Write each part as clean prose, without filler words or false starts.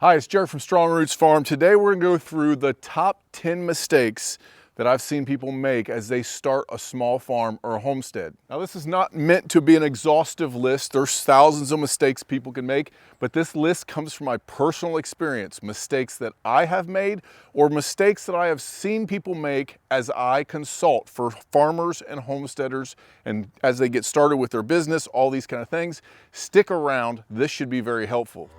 Hi, it's Jared from Strongroots Farm. Today we're going to go through the top 10 mistakes that I've seen people make as they start a small farm or a homestead. Now this is not meant to be an exhaustive list. There's thousands of mistakes people can make, but this list comes from my personal experience, mistakes that I have made or mistakes that I have seen people make as I consult for farmers and homesteaders and as they get started with their business, all these kind of things. Stick around, this should be very helpful.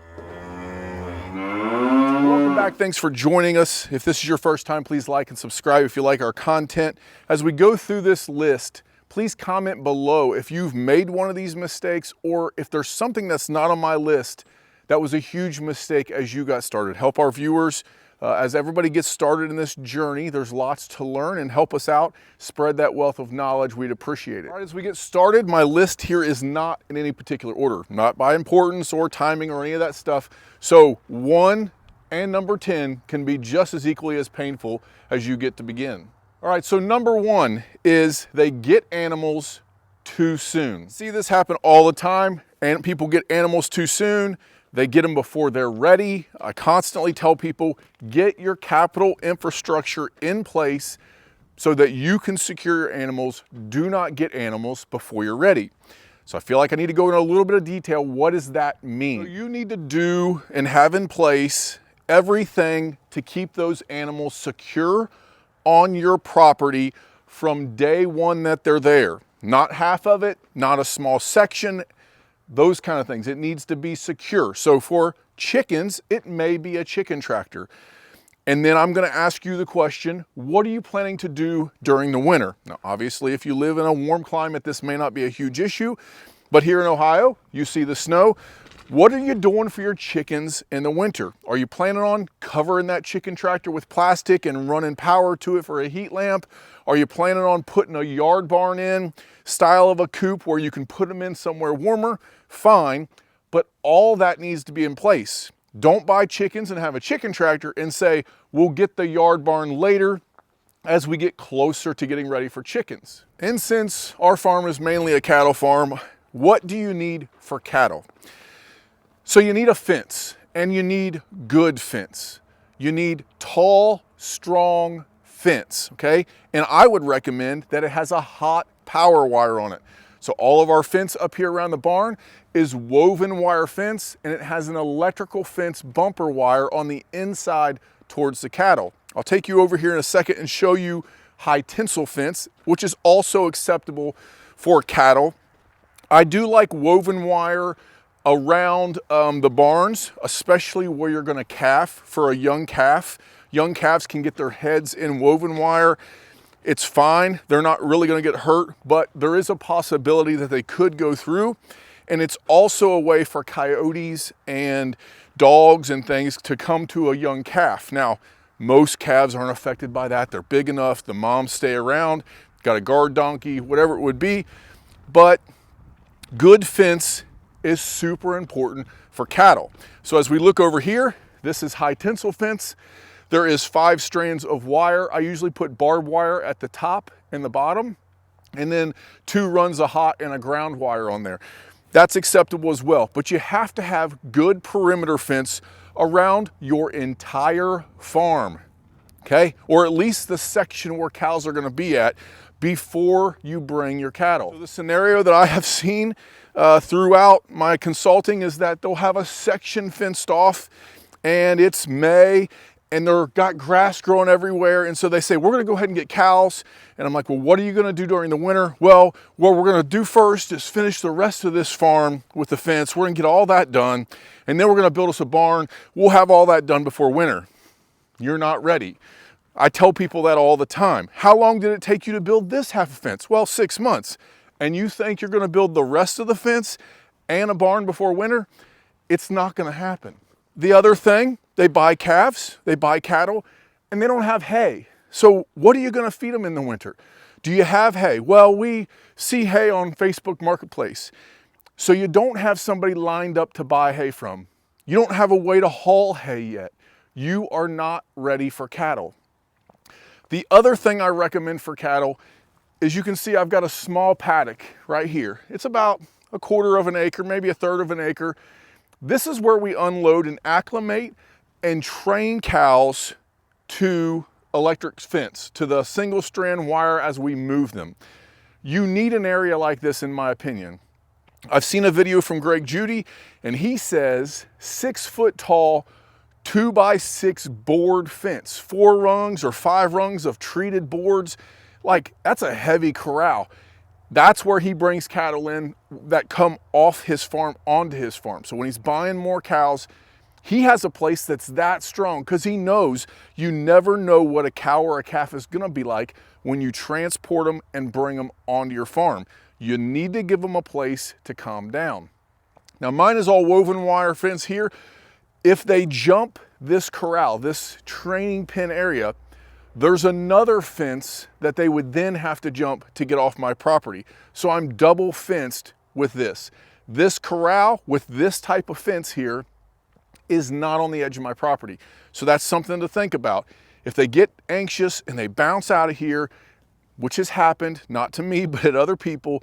Welcome back, thanks for joining us. If this is your first time, please like and subscribe if you like our content. As we go through this list, please comment below if you've made one of these mistakes or if there's something that's not on my list that was a huge mistake as you got started. Help our viewers, as everybody gets started in this journey, there's lots to learn, and help us out, spread that wealth of knowledge, we'd appreciate it. All right, as we get started, my list here is not in any particular order, not by importance or timing or any of that stuff. So 1 and number 10 can be just as equally as painful as you get to begin. All right, so number 1 is they get animals too soon. See this happen all the time, and people get animals too soon. They get them before they're ready. I constantly tell people, get your capital infrastructure in place so that you can secure your animals. Do not get animals before you're ready. So I feel like I need to go into a little bit of detail. What does that mean? So you need to do and have in place everything to keep those animals secure on your property from day one that they're there. Not half of it, not a small section, those kind of things. It needs to be secure. So for chickens, it may be a chicken tractor. And then I'm going to ask you the question, what are you planning to do during the winter? Now, obviously, if you live in a warm climate, this may not be a huge issue, but here in Ohio, you see the snow. What are you doing for your chickens in the winter? Are you planning on covering that chicken tractor with plastic and running power to it for a heat lamp? Are you planning on putting a yard barn in, style of a coop where you can put them in somewhere warmer? Fine, but all that needs to be in place. Don't buy chickens and have a chicken tractor and say, we'll get the yard barn later as we get closer to getting ready for chickens. And since our farm is mainly a cattle farm, what do you need for cattle? So you need a fence, and you need good fence. You need tall, strong fence, okay? And I would recommend that it has a hot power wire on it. So all of our fence up here around the barn is woven wire fence, and it has an electrical fence bumper wire on the inside towards the cattle. I'll take you over here in a second and show you high tensile fence, which is also acceptable for cattle. I do like woven wire around the barns, especially where you're going to calf for a young calf. Young calves can get their heads in woven wire. It's fine. They're not really going to get hurt, but there is a possibility that they could go through. And it's also a way for coyotes and dogs and things to come to a young calf. Now, most calves aren't affected by that. They're big enough. The moms stay around, got a guard donkey, whatever it would be. But good fence is super important for cattle. So as we look over here, this is high tensile fence. There is 5 strands of wire. I usually put barbed wire at the top and the bottom, and then 2 runs of hot and a ground wire on there. That's acceptable as well, but you have to have good perimeter fence around your entire farm, okay? Or at least the section where cows are gonna be at before you bring your cattle. So the scenario that I have seen throughout my consulting is that they'll have a section fenced off and it's May and they've got grass growing everywhere. And so they say, we're gonna go ahead and get cows. And I'm like, well, what are you gonna do during the winter? Well, what we're gonna do first is finish the rest of this farm with the fence. We're gonna get all that done. And then we're gonna build us a barn. We'll have all that done before winter. You're not ready. I tell people that all the time. How long did it take you to build this half a fence? Well, 6 months. And you think you're gonna build the rest of the fence and a barn before winter? It's not gonna happen. The other thing, they buy calves, they buy cattle, and they don't have hay. So what are you gonna feed them in the winter? Do you have hay? Well, we see hay on Facebook Marketplace. So you don't have somebody lined up to buy hay from. You don't have a way to haul hay yet. You are not ready for cattle. The other thing I recommend for cattle is, you can see I've got a small paddock right here. It's about 1/4 of an acre, maybe 1/3 of an acre. This is where we unload and acclimate and train cows to electric fence, to the single strand wire as we move them. You need an area like this, in my opinion. I've seen a video from Greg Judy, and he says 6 foot tall, 2x6 board fence, 4 rungs or 5 rungs of treated boards. Like, that's a heavy corral. That's where he brings cattle in that come off his farm onto his farm. So when he's buying more cows, he has a place that's that strong because he knows you never know what a cow or a calf is gonna be like when you transport them and bring them onto your farm. You need to give them a place to calm down. Now mine is all woven wire fence here. If they jump this corral, this training pen area, there's another fence that they would then have to jump to get off my property. So I'm double fenced with this. This corral with this type of fence here is not on the edge of my property. So that's something to think about. If they get anxious and they bounce out of here, which has happened, not to me, but at other people,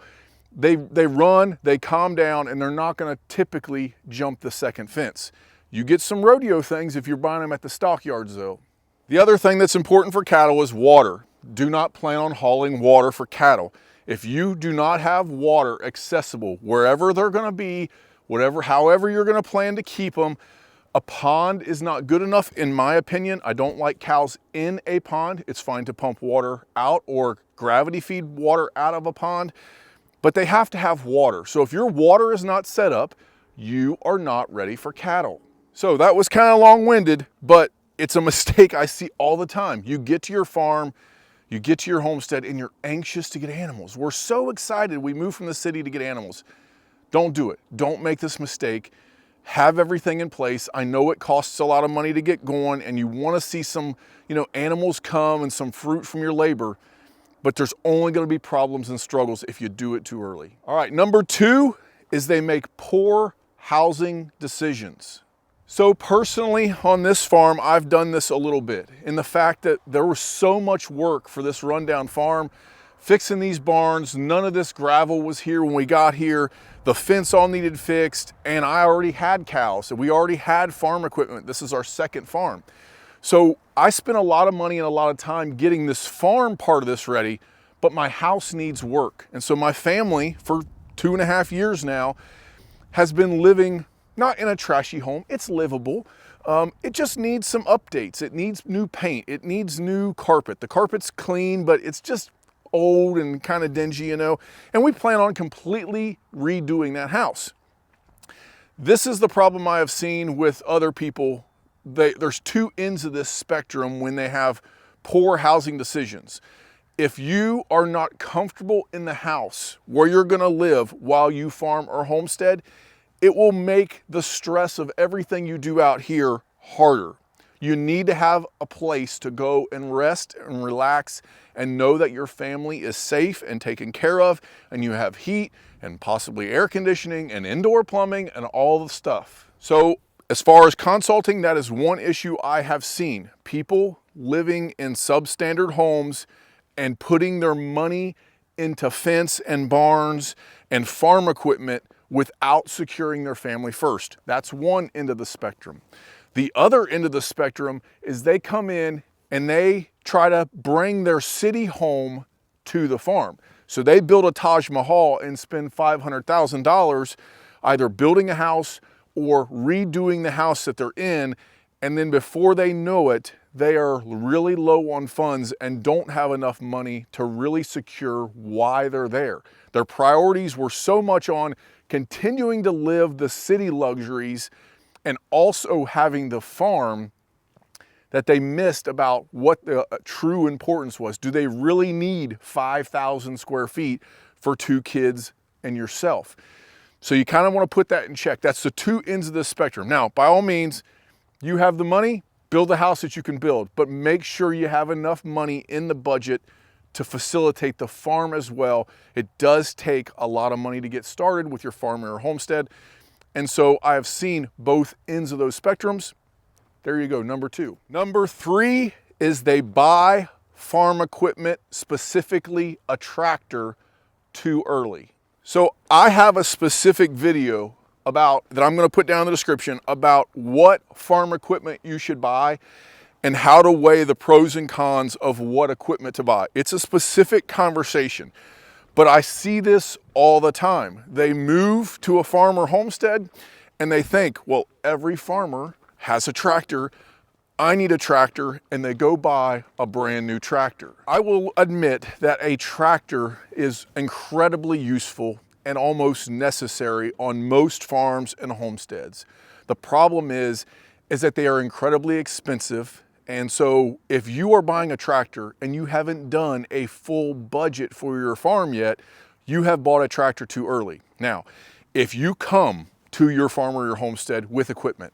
they run, they calm down, and they're not gonna typically jump the second fence. You get some rodeo things if you're buying them at the stockyards though. The other thing that's important for cattle is water. Do not plan on hauling water for cattle. If you do not have water accessible wherever they're gonna be, however you're gonna plan to keep them, a pond is not good enough in my opinion. I don't like cows in a pond. It's fine to pump water out or gravity feed water out of a pond, but they have to have water. So if your water is not set up, you are not ready for cattle. So that was kind of long-winded, but it's a mistake I see all the time. You get to your farm, you get to your homestead, and you're anxious to get animals. We're so excited we moved from the city to get animals. Don't do it. Don't make this mistake. Have everything in place. I know it costs a lot of money to get going, and you want to see some, animals come and some fruit from your labor, but there's only going to be problems and struggles if you do it too early. All right, number 2 is they make poor housing decisions. So personally on this farm, I've done this a little bit in the fact that there was so much work for this rundown farm, fixing these barns. None of this gravel was here when we got here. The fence all needed fixed, and I already had cows, and we already had farm equipment. This is our second farm. So I spent a lot of money and a lot of time getting this farm part of this ready, but my house needs work. And so my family for 2.5 years now has been living not in a trashy home. It's livable. It just needs some updates. It needs new paint. It needs new carpet. The carpet's clean, but it's just old and kind of dingy, and we plan on completely redoing that house. This is the problem I have seen with other people. There's 2 ends of this spectrum when they have poor housing decisions. If you are not comfortable in the house where you're gonna live while you farm or homestead, it will make the stress of everything you do out here harder. You need to have a place to go and rest and relax and know that your family is safe and taken care of, and you have heat and possibly air conditioning and indoor plumbing and all the stuff. So as far as consulting, that is one issue I have seen. People living in substandard homes and putting their money into fence and barns and farm equipment without securing their family first. That's one end of the spectrum. The other end of the spectrum is they come in and they try to bring their city home to the farm. So they build a Taj Mahal and spend $500,000 either building a house or redoing the house that they're in, and then before they know it, they are really low on funds and don't have enough money to really secure why they're there. Their priorities were so much on continuing to live the city luxuries and also having the farm that they missed about what the true importance was. Do they really need 5,000 square feet for 2 kids and yourself? So you kind of want to put that in check. That's the 2 ends of the spectrum. Now, by all means, you have the money, build the house that you can build, but make sure you have enough money in the budget to facilitate the farm as well. It does take a lot of money to get started with your farm or homestead. And so I have seen both ends of those spectrums. There you go, number 2. Number 3 is they buy farm equipment, specifically a tractor, too early. So I have a specific video about that I'm going to put down in the description about what farm equipment you should buy and how to weigh the pros and cons of what equipment to buy. It's a specific conversation, but I see this all the time. They move to a farm or homestead and they think, well, every farmer has a tractor. I need a tractor, and they go buy a brand new tractor. I will admit that a tractor is incredibly useful and almost necessary on most farms and homesteads. The problem is that they are incredibly expensive. And so if you are buying a tractor and you haven't done a full budget for your farm yet, you have bought a tractor too early. Now, if you come to your farm or your homestead with equipment,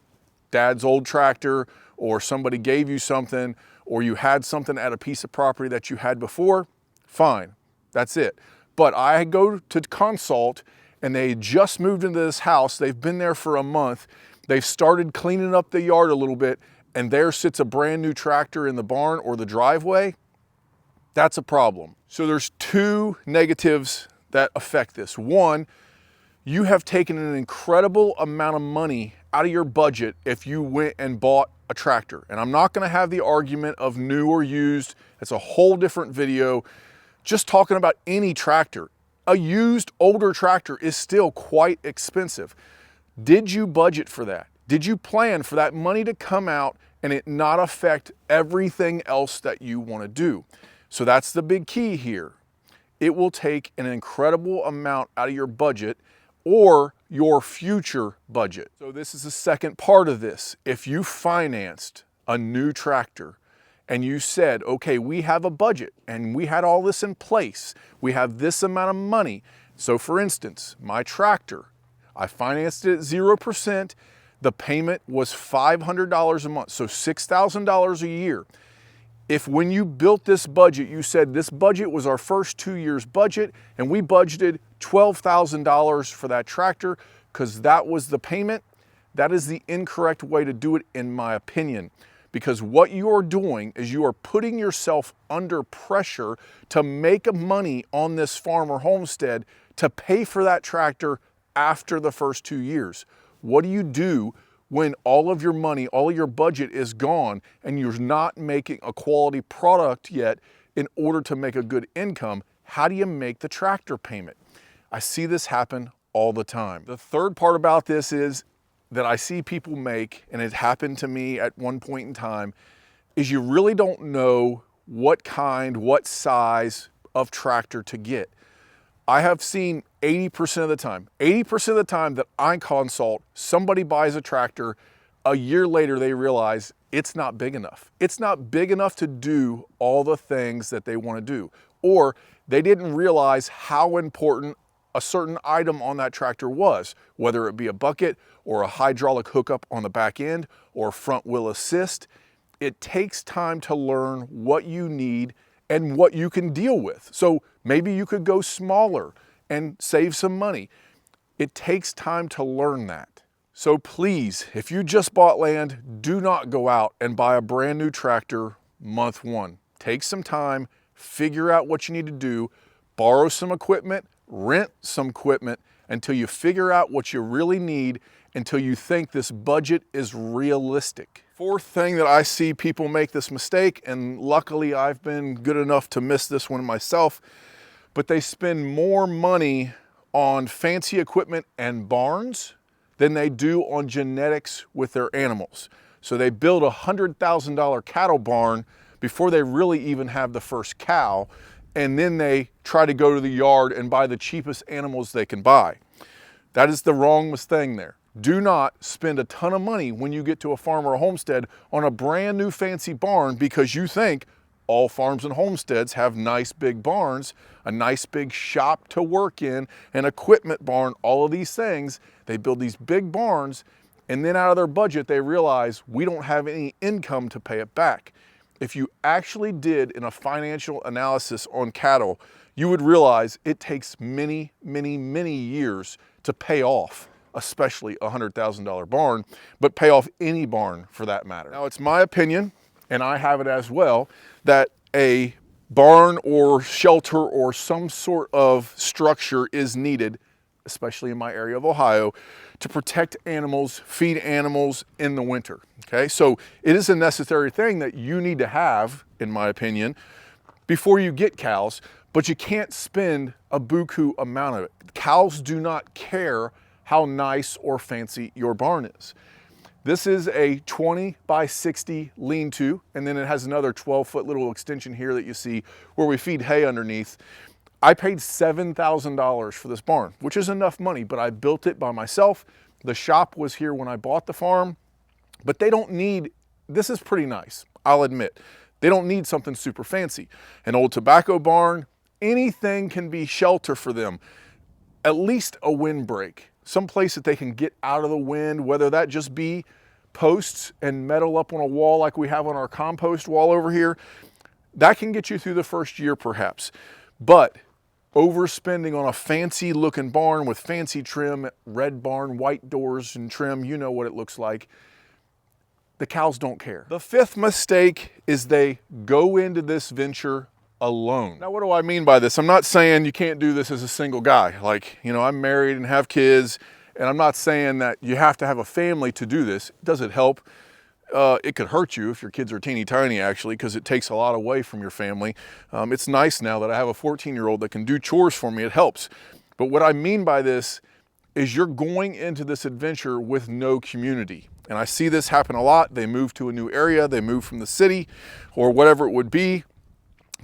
dad's old tractor, or somebody gave you something, or you had something at a piece of property that you had before, fine, that's it. But I go to consult and they just moved into this house, they've been there for a month, they've started cleaning up the yard a little bit, and there sits a brand new tractor in the barn or the driveway. That's a problem. So there's two negatives that affect this. One, you have taken an incredible amount of money out of your budget if you went and bought a tractor. And I'm not gonna have the argument of new or used. It's a whole different video. Just talking about any tractor. A used older tractor is still quite expensive. Did you budget for that? Did you plan for that money to come out and it not affect everything else that you wanna do? So that's the big key here. It will take an incredible amount out of your budget or your future budget. So this is the second part of this. If you financed a new tractor and you said, okay, we have a budget and we had all this in place, we have this amount of money. So for instance, my tractor, I financed it at 0%, the payment was $500 a month, so $6,000 a year. If when you built this budget, you said this budget was our first 2 years budget and we budgeted $12,000 for that tractor because that was the payment, that is the incorrect way to do it in my opinion. Because what you are doing is you are putting yourself under pressure to make money on this farm or homestead to pay for that tractor after the first 2 years. What do you do when all of your money, all of your budget is gone and you're not making a quality product yet in order to make a good income? How do you make the tractor payment? I see this happen all the time. The third part about this is that I see people make, and it happened to me at one point in time, is you really don't know what kind, what size of tractor to get. I have seen 80% of the time that I consult, somebody buys a tractor, a year later they realize it's not big enough. It's not big enough to do all the things that they want to do. Or they didn't realize how important a certain item on that tractor was, whether it be a bucket or a hydraulic hookup on the back end or front wheel assist. It takes time to learn what you need and what you can deal with. So maybe you could go smaller and save some money. It takes time to learn that. So please, if you just bought land, do not go out and buy a brand new tractor month one. Take some time, figure out what you need to do, borrow some equipment, rent some equipment until you figure out what you really need, until you think this budget is realistic. Fourth thing that I see people make this mistake, and luckily I've been good enough to miss this one myself, but they spend more money on fancy equipment and barns than they do on genetics with their animals. So they build a $100,000 cattle barn before they really even have the first cow, and then they try to go to the yard and buy the cheapest animals they can buy. That is the wrong thing there. Do not spend a ton of money when you get to a farm or a homestead on a brand new fancy barn because you think all farms and homesteads have nice big barns, a nice big shop to work in, an equipment barn, all of these things. They build these big barns and then out of their budget they realize we don't have any income to pay it back. If you actually did in a financial analysis on cattle, you would realize it takes many, many, many years to pay off, especially a $100,000 barn, but pay off any barn for that matter. Now it's my opinion, and I have it as well, that a barn or shelter or some sort of structure is needed, especially in my area of Ohio, to protect animals, feed animals in the winter, okay? So it is a necessary thing that you need to have, in my opinion, before you get cows, but you can't spend a buku amount of it. Cows do not care how nice or fancy your barn is. This is a 20 by 60 lean-to, and then it has another 12-foot little extension here that you see where we feed hay underneath. I paid $7,000 for this barn, which is enough money, but I built it by myself. The shop was here when I bought the farm, but they don't need, this is pretty nice, I'll admit. They don't need something super fancy. An old tobacco barn, anything can be shelter for them. At least a windbreak, some place that they can get out of the wind, whether that just be posts and metal up on a wall like we have on our compost wall over here. That can get you through the first year perhaps. But overspending on a fancy looking barn with fancy trim, red barn, white doors and trim, you know what it looks like. The cows don't care. The fifth mistake is they go into this venture alone. Now, what do I mean by this? I'm not saying you can't do this as a single guy. Like, you know, I'm married and have kids, and I'm not saying that you have to have a family to do this. Does it help? It could hurt you if your kids are teeny tiny, actually, because it takes a lot away from your family. It's nice now that I have a 14-year-old that can do chores for me. It helps. But what I mean by this is you're going into this adventure with no community. And I see this happen a lot. They move to a new area, they move from the city or whatever it would be.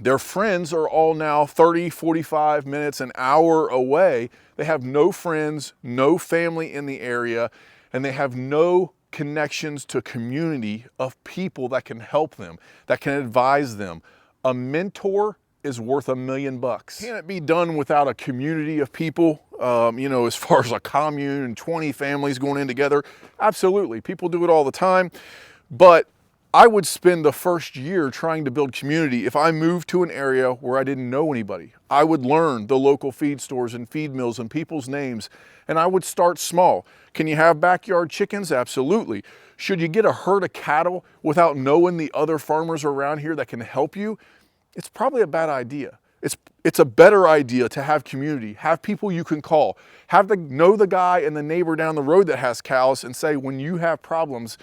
Their friends are all now 30, 45 minutes, an hour away. They have no friends, no family in the area, and they have no connections to community of people that can help them, that can advise them. A mentor is worth $1 million. Can it be done without a community of people? You know, as far as a commune and 20 families going in together? Absolutely, people do it all the time. But I would spend the first year trying to build community. If I moved to an area where I didn't know anybody, I would learn the local feed stores and feed mills and people's names, and I would start small. Can you have backyard chickens? Absolutely. Should you get a herd of cattle without knowing the other farmers around here that can help you? It's probably a bad idea. It's a better idea to have community, have people you can call, know the guy and the neighbor down the road that has cows and say, when you have problems,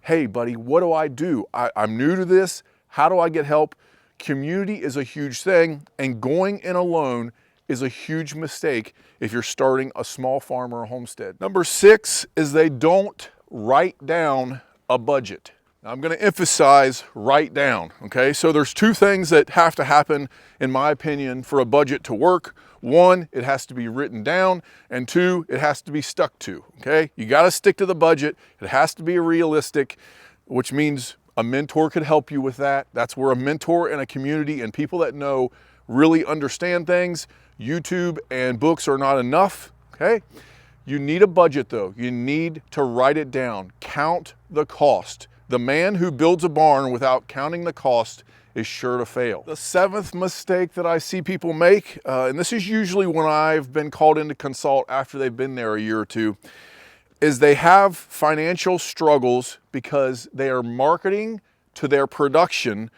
hey buddy, what do I do? I'm new to this. How do I get help? Community is a huge thing, and going in alone is a huge mistake if you're starting a small farm or a homestead. Number 6 is they don't write down a budget. Now, I'm going to emphasize write down, okay? So there's 2 things that have to happen, in my opinion, for a budget to work. 1, it has to be written down, and 2, it has to be stuck to, okay? You got to stick to the budget. It has to be realistic, which means a mentor could help you with that. That's where a mentor and a community and people that know really understand things. YouTube and books are not enough, okay? You need a budget though. You need to write it down. Count the cost. The man who builds a barn without counting the cost is sure to fail. The 7th mistake that I see people make, and this is usually when I've been called in to consult after they've been there a year or 2, is they have financial struggles because they are marketing to their production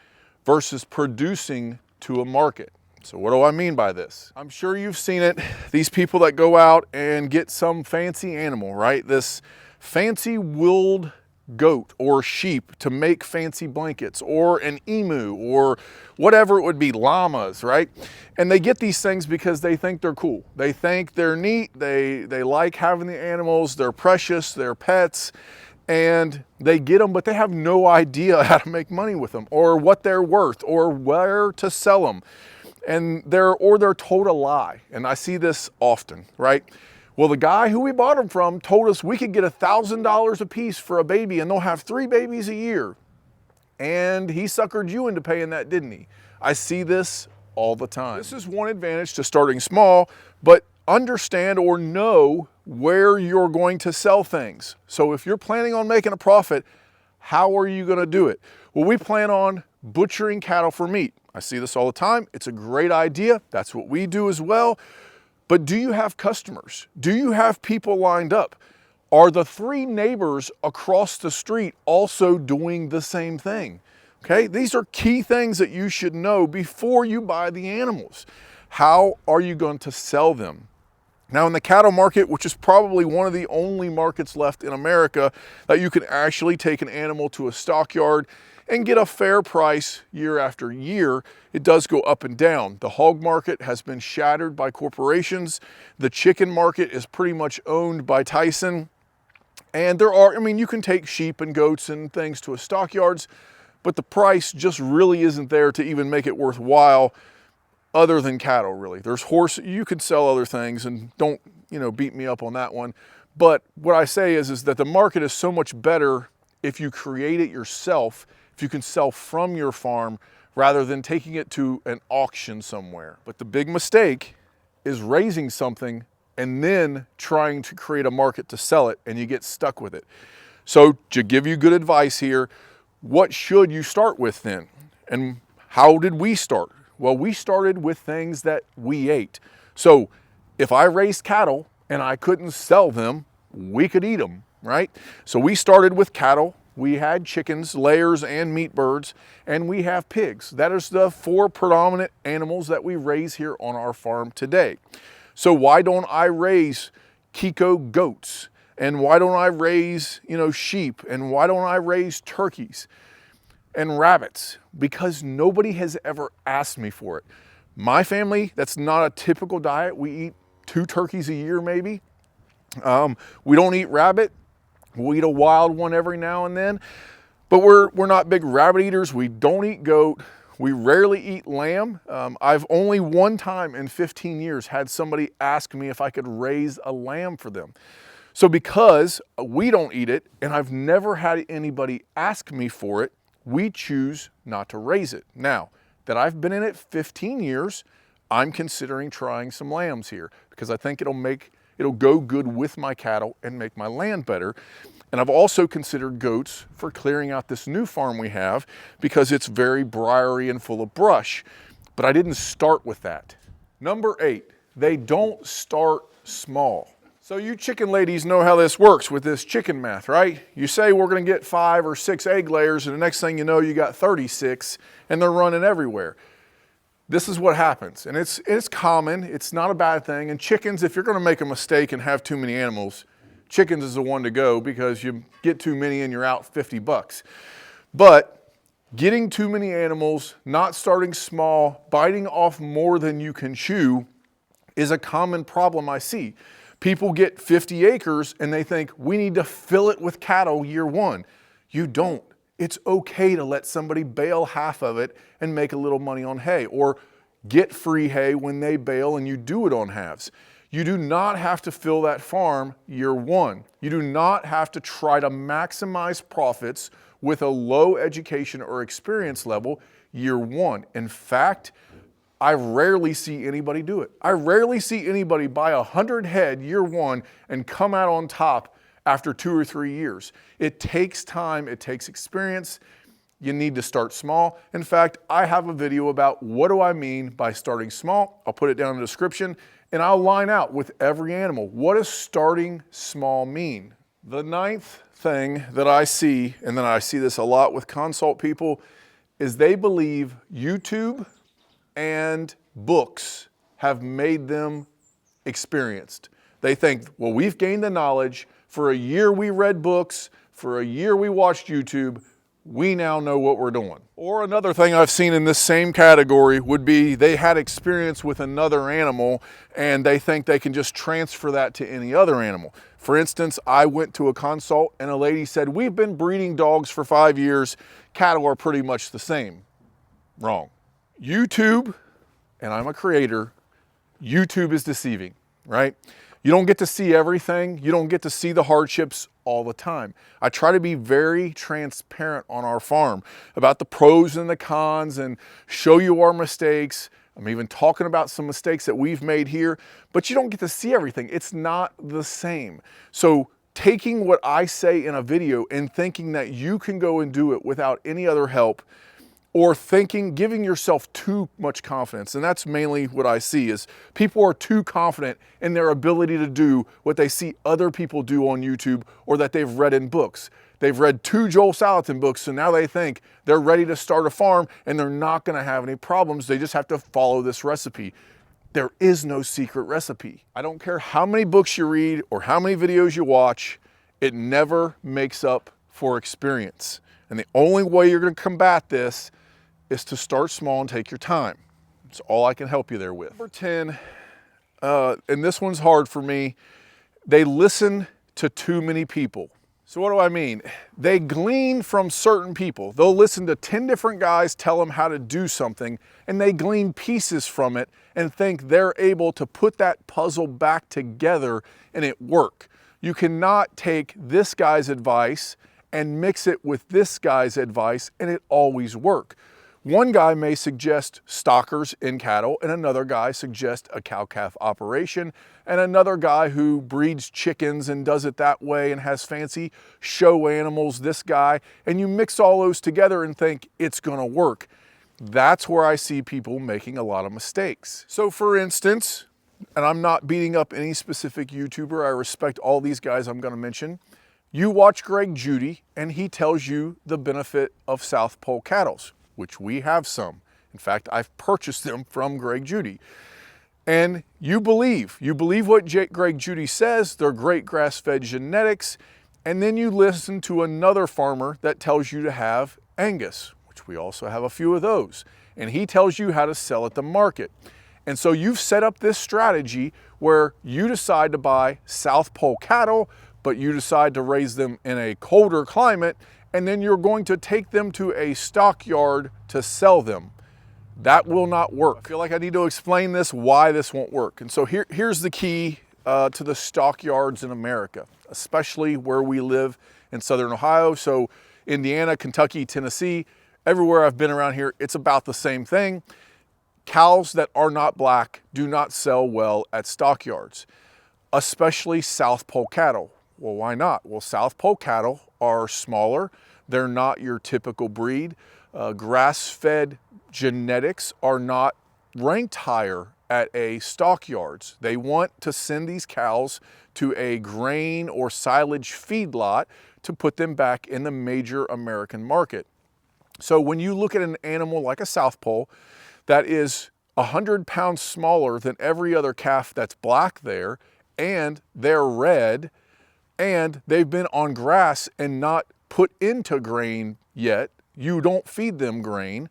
versus producing to a market. So what do I mean by this? I'm sure you've seen it. These people that go out and get some fancy animal, right? This fancy wooled goat or sheep to make fancy blankets, or an emu, or whatever it would be, llamas, right? And they get these things because they think they're cool. They think they're neat. They like having the animals. They're precious. They're pets. And they get them, but they have no idea how to make money with them, or what they're worth, or where to sell them. And they're told a lie. And I see this often, right? Well, the guy who we bought them from told us we could get $1,000 a piece for a baby and they'll have 3 babies a year. And he suckered you into paying that, didn't he? I see this all the time. This is one advantage to starting small, but understand or know where you're going to sell things. So if you're planning on making a profit, how are you going to do it? Well, we plan on butchering cattle for meat. I see this all the time. It's a great idea. That's what we do as well. But do you have customers? Do you have people lined up? Are the 3 neighbors across the street also doing the same thing? Okay, these are key things that you should know before you buy the animals. How are you going to sell them? Now in the cattle market, which is probably one of the only markets left in America that you can actually take an animal to a stockyard and get a fair price year after year, it does go up and down. The hog market has been shattered by corporations. The chicken market is pretty much owned by Tyson. And there are, I mean, you can take sheep and goats and things to a stockyards, but the price just really isn't there to even make it worthwhile. Other than cattle, really. There's horse, you could sell other things, and don't, beat me up on that one. But what I say is that the market is so much better if you create it yourself, if you can sell from your farm rather than taking it to an auction somewhere. But the big mistake is raising something and then trying to create a market to sell it, and you get stuck with it. So to give you good advice here, what should you start with then? And how did we start? Well, we started with things that we ate. So if I raised cattle and I couldn't sell them, we could eat them, right? So we started with cattle. We had chickens, layers, and meat birds, and we have pigs. That is the 4 predominant animals that we raise here on our farm today. So why don't I raise Kiko goats? And why don't I raise, sheep? And why don't I raise turkeys and rabbits? Because nobody has ever asked me for it. My family, that's not a typical diet. We eat 2 turkeys a year maybe. We don't eat rabbit. We'll eat a wild one every now and then, but we're not big rabbit eaters. We don't eat goat. We rarely eat lamb. I've only one time in 15 years had somebody ask me if I could raise a lamb for them. So because we don't eat it, and I've never had anybody ask me for it, we choose not to raise it. Now that I've been in it 15 years, I'm considering trying some lambs here because I think it'll go good with my cattle and make my land better. And I've also considered goats for clearing out this new farm we have because it's very briery and full of brush. But I didn't start with that. Number 8, they don't start small. So you chicken ladies know how this works with this chicken math, right? You say we're gonna get 5 or 6 egg layers, and the next thing you know, you got 36, and they're running everywhere. This is what happens, and it's common, it's not a bad thing. And chickens, if you're gonna make a mistake and have too many animals, chickens is the one to go because you get too many and you're out 50 bucks. But getting too many animals, not starting small, biting off more than you can chew is a common problem I see. People get 50 acres and they think we need to fill it with cattle year 1. You don't. It's okay to let somebody bale half of it and make a little money on hay, or get free hay when they bale and you do it on halves. You do not have to fill that farm year 1. You do not have to try to maximize profits with a low education or experience level year 1. In fact, I rarely see anybody do it. I rarely see anybody buy 100 head year 1 and come out on top after 2 or 3 years. It takes time, it takes experience. You need to start small. In fact, I have a video about what do I mean by starting small. I'll put it down in the description, and I'll line out with every animal. What does starting small mean? The 9th thing that I see, and then I see this a lot with consult people, is they believe YouTube and books have made them experienced. They think, well, we've gained the knowledge. For a year we read books. For a year we watched YouTube. We now know what we're doing. Or another thing I've seen in this same category would be they had experience with another animal and they think they can just transfer that to any other animal. For instance, I went to a consult and a lady said, we've been breeding dogs for 5 years. Cattle are pretty much the same. Wrong. YouTube, and I'm a creator, YouTube is deceiving, right? You don't get to see everything. You don't get to see the hardships all the time. I try to be very transparent on our farm about the pros and the cons and show you our mistakes. I'm even talking about some mistakes that we've made here, but you don't get to see everything. It's not the same. So taking what I say in a video and thinking that you can go and do it without any other help, or giving yourself too much confidence. And that's mainly what I see is people are too confident in their ability to do what they see other people do on YouTube or that they've read in books. They've read 2 Joel Salatin books, so now they think they're ready to start a farm and they're not gonna have any problems. They just have to follow this recipe. There is no secret recipe. I don't care how many books you read or how many videos you watch, it never makes up for experience. And the only way you're going to combat this is to start small and take your time. That's all I can help you there with. Number 10, and this one's hard for me, they listen to too many people. So what do I mean? They glean from certain people. They'll listen to 10 different guys tell them how to do something, and they glean pieces from it and think they're able to put that puzzle back together and it work. You cannot take this guy's advice and mix it with this guy's advice and it always work. One guy may suggest stockers in cattle, and another guy suggests a cow-calf operation, and another guy who breeds chickens and does it that way and has fancy show animals, this guy, and you mix all those together and think it's gonna work. That's where I see people making a lot of mistakes. So for instance, and I'm not beating up any specific YouTuber, I respect all these guys I'm gonna mention, you watch Greg Judy and he tells you the benefit of South Pole cattle, which we have some. In fact, I've purchased them from Greg Judy. And you believe what Greg Judy says, they're great grass-fed genetics, and then you listen to another farmer that tells you to have Angus, which we also have a few of those, and he tells you how to sell at the market. And so you've set up this strategy where you decide to buy South Pole cattle, but you decide to raise them in a colder climate, and then you're going to take them to a stockyard to sell them. That will not work. I feel like I need to explain this, why this won't work. And so here's the key to the stockyards in America, especially where we live in Southern Ohio. So Indiana, Kentucky, Tennessee, everywhere I've been around here, it's about the same thing. Cows that are not black do not sell well at stockyards, especially South Pole cattle. Well, why not? Well, South Pole cattle are smaller. They're not your typical breed. Grass-fed genetics are not ranked higher at a stockyards. They want to send these cows to a grain or silage feedlot to put them back in the major American market. So when you look at an animal like a South Pole that is 100 pounds smaller than every other calf that's black there, and they're red, and they've been on grass and not put into grain yet, you don't feed them grain,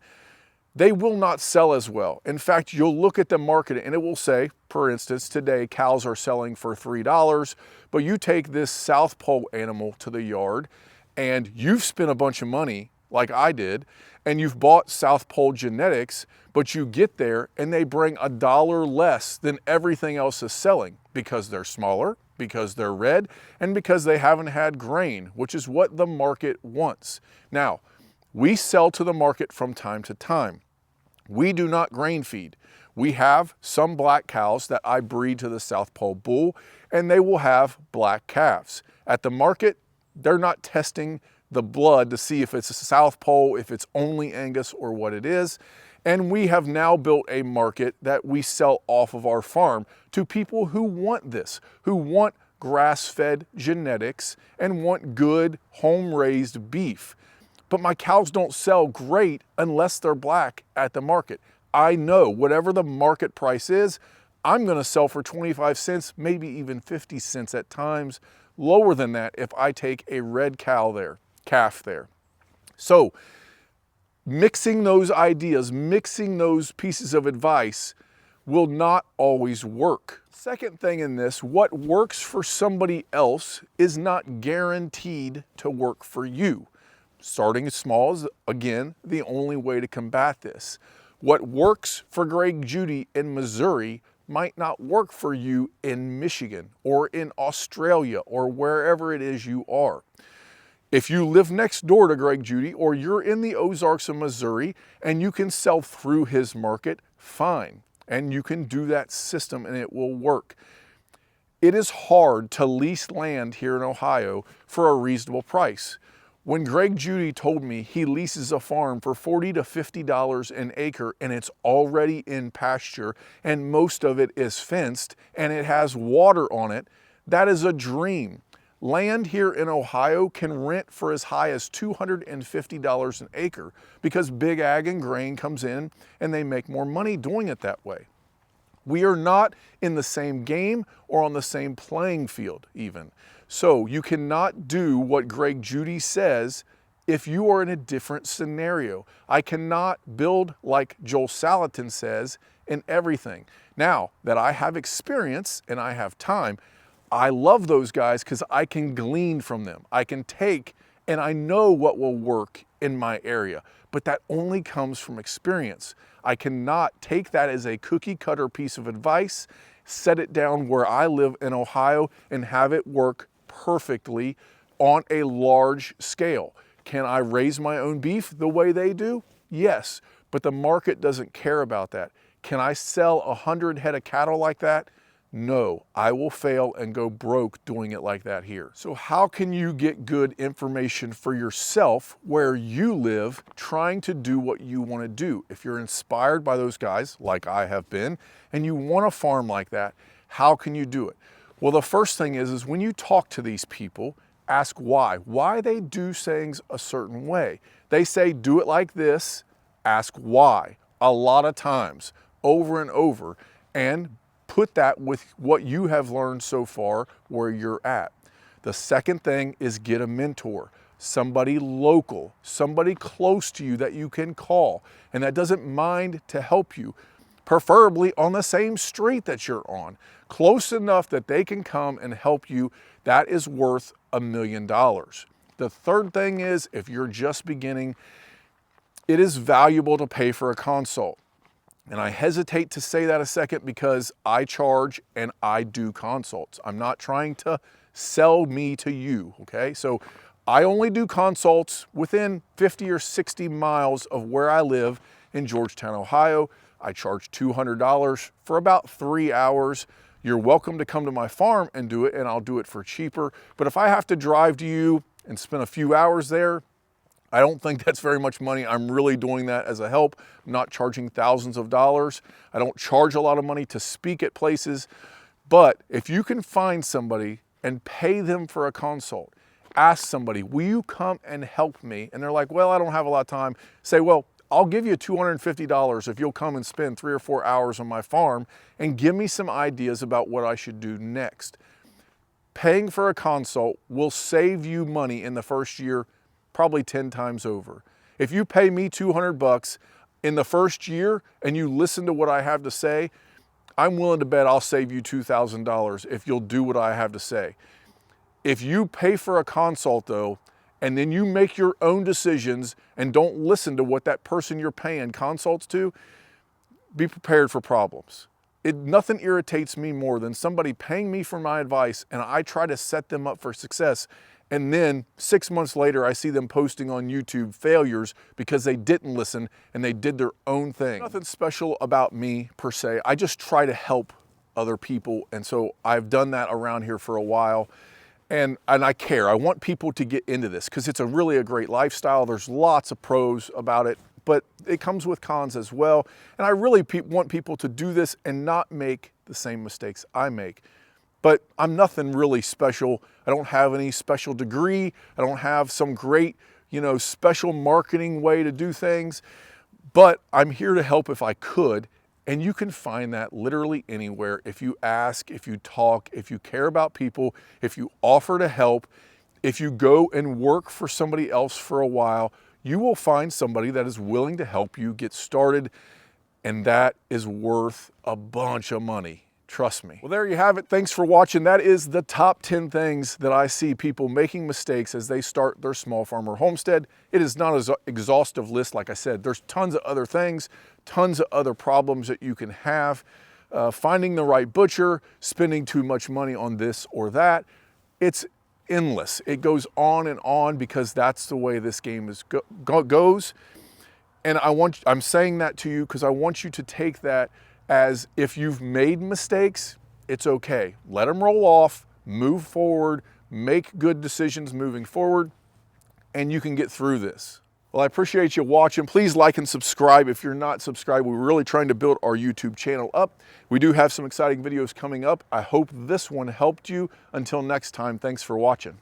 they will not sell as well. In fact, you'll look at the market and it will say, for instance, today cows are selling for $3, but you take this South Pole animal to the yard and you've spent a bunch of money like I did, and you've bought South Pole genetics, but you get there and they bring $1 less than everything else is selling because they're smaller, because they're red, and because they haven't had grain, which is what the market wants. Now, we sell to the market from time to time. We do not grain feed. We have some black cows that I breed to the South Pole bull, and they will have black calves. At the market, they're not testing the blood to see if it's a South Pole, if it's only Angus, or what it is. And we have now built a market that we sell off of our farm to people who want this, who want grass-fed genetics and want good home-raised beef. But my cows don't sell great unless they're black at the market. I know whatever the market price is, I'm gonna sell for 25 cents, maybe even 50 cents at times, lower than that if I take a red calf there. So mixing those ideas, mixing those pieces of advice will not always work. Second thing in this, what works for somebody else is not guaranteed to work for you. Starting small is, again, the only way to combat this. What works for Greg Judy in Missouri might not work for you in Michigan or in Australia or wherever it is you are. If you live next door to Greg Judy or you're in the Ozarks of Missouri and you can sell through his market, fine. And you can do that system and it will work. It is hard to lease land here in Ohio for a reasonable price. When Greg Judy told me he leases a farm for $40 to $50 an acre and it's already in pasture and most of it is fenced and it has water on it, that is a dream. Land here in Ohio can rent for as high as $250 an acre because big ag and grain comes in and they make more money doing it that way. We are not in the same game or on the same playing field even. So you cannot do what Greg Judy says if you are in a different scenario. I cannot build like Joel Salatin says in everything. Now that I have experience and I have time, I love those guys because I can glean from them. I can take and I know what will work in my area, but that only comes from experience. I cannot take that as a cookie cutter piece of advice, set it down where I live in Ohio and have it work perfectly on a large scale. Can I raise my own beef the way they do? Yes, but the market doesn't care about that. Can I sell 100 head of cattle like that? No, I will fail and go broke doing it like that here. So how can you get good information for yourself where you live trying to do what you want to do? If you're inspired by those guys, like I have been, and you want to farm like that, how can you do it? Well, the first thing is when you talk to these people, ask why they do things a certain way. They say, do it like this, ask why, a lot of times, over and over, and put that with what you have learned so far where you're at. The second thing is get a mentor, somebody local, somebody close to you that you can call and that doesn't mind to help you, preferably on the same street that you're on, close enough that they can come and help you. That is worth $1 million. The third thing is, if you're just beginning, it is valuable to pay for a consult. And I hesitate to say that a second because I charge and I do consults. I'm not trying to sell me to you, okay? So I only do consults within 50 or 60 miles of where I live in Georgetown, Ohio. I charge $200 for about 3 hours. You're welcome to come to my farm and do it, and I'll do it for cheaper. But if I have to drive to you and spend a few hours there, I don't think that's very much money. I'm really doing that as a help. I'm not charging thousands of dollars. I don't charge a lot of money to speak at places. But if you can find somebody and pay them for a consult, ask somebody, will you come and help me? And they're like, well, I don't have a lot of time. Say, well, I'll give you $250 if you'll come and spend 3 or 4 hours on my farm and give me some ideas about what I should do next. Paying for a consult will save you money in the first year, probably 10 times over. If you pay me $200 in the first year and you listen to what I have to say, I'm willing to bet I'll save you $2,000 if you'll do what I have to say. If you pay for a consult though, and then you make your own decisions and don't listen to what that person you're paying consults to, be prepared for problems. Nothing irritates me more than somebody paying me for my advice and I try to set them up for success. And then 6 months later, I see them posting on YouTube failures because they didn't listen and they did their own thing. Nothing special about me per se. I just try to help other people. And so I've done that around here for a while. And I care. I want people to get into this because it's really a great lifestyle. There's lots of pros about it, but it comes with cons as well. And I really want people to do this and not make the same mistakes I make. But I'm nothing really special. I don't have any special degree. I don't have some great, special marketing way to do things. But I'm here to help if I could. And you can find that literally anywhere. If you ask, if you talk, if you care about people, if you offer to help, if you go and work for somebody else for a while, you will find somebody that is willing to help you get started. And that is worth a bunch of money. Trust me. Well, there you have it. Thanks for watching. That is the top 10 things that I see people making mistakes as they start their small farmer homestead. It is not an exhaustive list. Like I said, there's tons of other things, tons of other problems that you can have. Finding the right butcher, spending too much money on this or that. It's endless. It goes on because that's the way this game goes. And I'm saying that to you because I want you to take that as if you've made mistakes, it's okay. Let them roll off, move forward, make good decisions moving forward, and you can get through this. Well, I appreciate you watching. Please like and subscribe if you're not subscribed. We're really trying to build our YouTube channel up. We do have some exciting videos coming up. I hope this one helped you. Until next time, thanks for watching.